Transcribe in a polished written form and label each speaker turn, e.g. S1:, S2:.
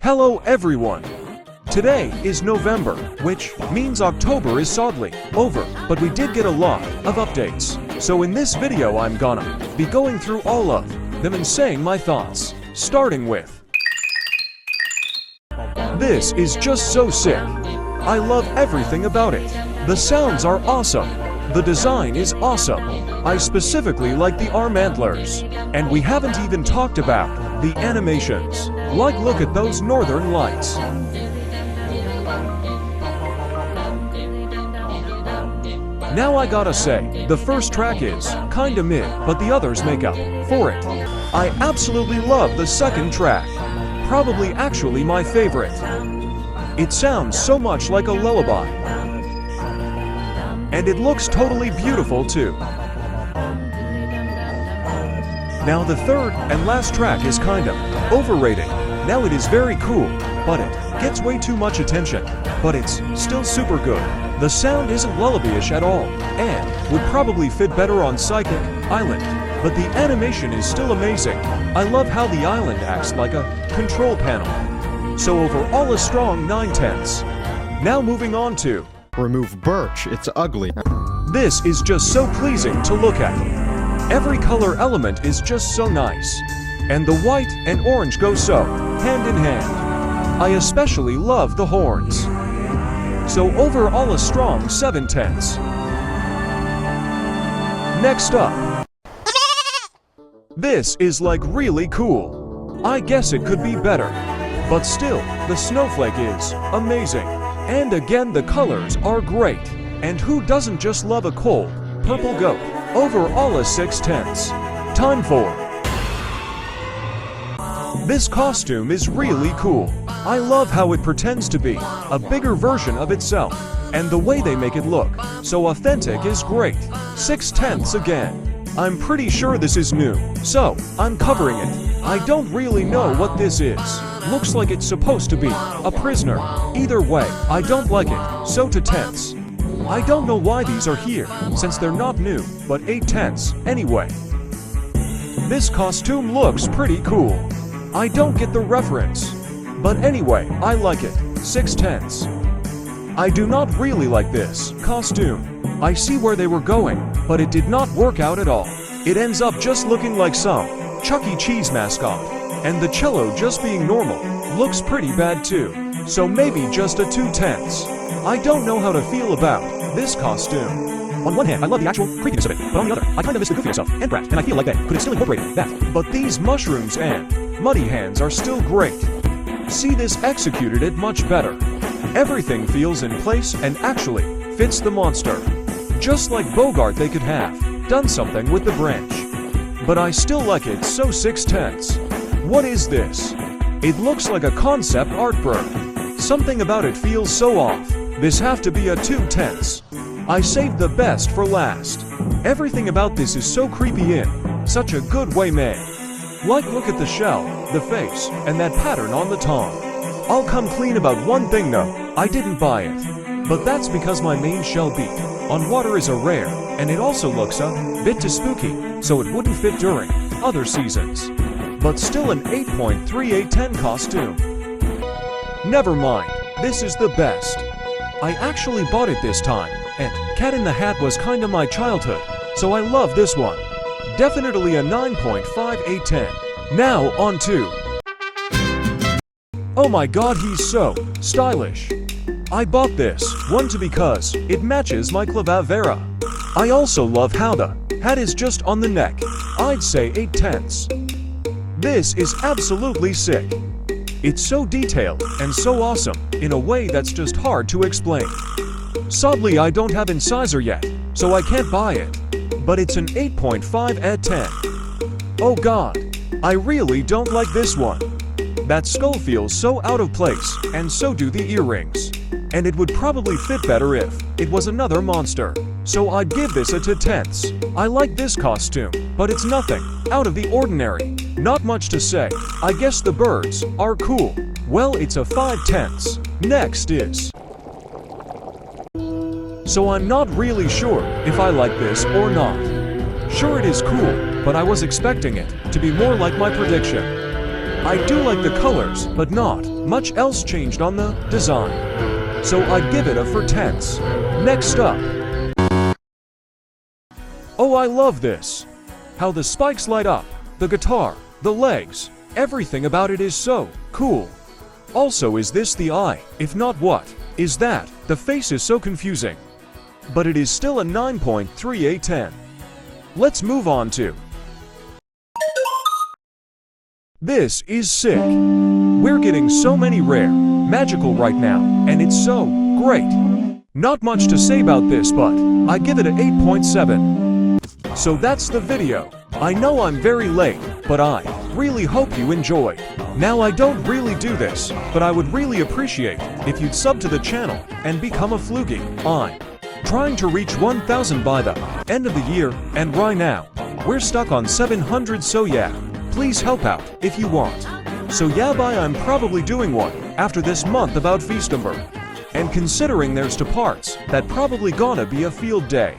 S1: Hello everyone! Today is November, which means October is sadly over, but we did get a lot of updates. So in this video I'm gonna be going through all of them and saying my thoughts, starting with this is just so sick. I love everything about it. The sounds are awesome. The design is awesome. I specifically like the arm antlers. And we haven't even talked about the animations. Like, look at those northern lights. Now I gotta say, the first track is kinda mid, but the others make up for it. I absolutely love the second track. Probably actually my favorite. It sounds so much like a lullaby. And it looks totally beautiful too. Now the third and last track is kinda overrated. Now it is very cool, but it gets way too much attention. But it's still super good. The sound isn't lullaby-ish at all, and would probably fit better on Psychic Island. But the animation is still amazing. I love how the island acts like a control panel. So overall a strong 9/10. Now moving on to
S2: Remove birch, it's ugly.
S1: this is just so pleasing to look at. Every color element is just so nice. And the white and orange go so hand in hand. I especially love the horns. So overall a strong 7/10. Next up. This is like really cool. I guess it could be better. But still, the snowflake is amazing. And again the colors are great. And who doesn't just love a cold purple goat? Overall a 6/10. Time for this costume is really cool. I love how it pretends to be a bigger version of itself. And the way they make it look so authentic is great. 6/10 again. I'm pretty sure this is new, so I'm covering it. I don't really know what this is. Looks like it's supposed to be a prisoner. Either way, I don't like it, so 2/10. I don't know why these are here, since they're not new, but 8/10 anyway. This costume looks pretty cool. I don't get the reference. But anyway, I like it. 6/10. I do not really like this costume. I see where they were going, but it did not work out at all. It ends up just looking like some Chuck E. Cheese mascot. And the cello just being normal looks pretty bad too. So maybe just a 2/10. I don't know how to feel about this costume. On one hand, I love the actual creepiness of it, but on the other, I kinda miss the goofiness of and Brat, and I feel like they could have still incorporated that. But these mushrooms and muddy hands are still great. See, this executed it much better. Everything feels in place and actually fits the monster. Just like Bogart, they could have done something with the branch. But I still like it, so 6/10. What is this? It looks like a concept art bird. Something about it feels so off. This have to be a 2/10. I saved the best for last. Everything about this is so creepy in such a good way made. Like, look at the shell, the face, and that pattern on the tongue. I'll come clean about one thing though, I didn't buy it. But that's because my main shell beat on water is a rare, and it also looks a bit too spooky, so it wouldn't fit during other seasons. But still an 8.3810 costume. Never mind, this is the best. I actually bought it this time, and Cat in the Hat was kinda my childhood, so I love this one. Definitely a 9.5810. Now on to oh my god, he's so stylish. I bought this one too because it matches my clavavera. I also love how the hat is just on the neck. I'd say 8/10. This is absolutely sick. It's so detailed and so awesome in a way that's just hard to explain. Sadly, I don't have incisor yet, so I can't buy it. But it's an 8.5/10. Oh god, I really don't like this one. That skull feels so out of place, and so do the earrings. And it would probably fit better if it was another monster. So I'd give this a 2/10. I like this costume, but it's nothing out of the ordinary. Not much to say. I guess the birds are cool. Well, it's a 5/10. Next is so I'm not really sure if I like this or not. Sure, it is cool, but I was expecting it to be more like my prediction. I do like the colors, but not much else changed on the design. So I'd give it a 4 tenths. Next up. Oh, I love this. How the spikes light up, the guitar, the legs, everything about it is so cool. Also, is this the eye? If not, what is that? The face is so confusing. But it is still a 9.3810. Let's move on to. This is sick. We're getting so many rare, magical right now, and it's so great. Not much to say about this, but I give it an 8.7. So that's the video. I know I'm very late, but I really hope you enjoyed. Now I don't really do this, but I would really appreciate if you'd sub to the channel and become a Flugie. I'm trying to reach 1,000 by the end of the year, and right now, we're stuck on 700, so yeah, please help out if you want. So yeah, bye. I'm probably doing one after this month about Feastember. And considering there's 2 parts, that probably gonna be a field day.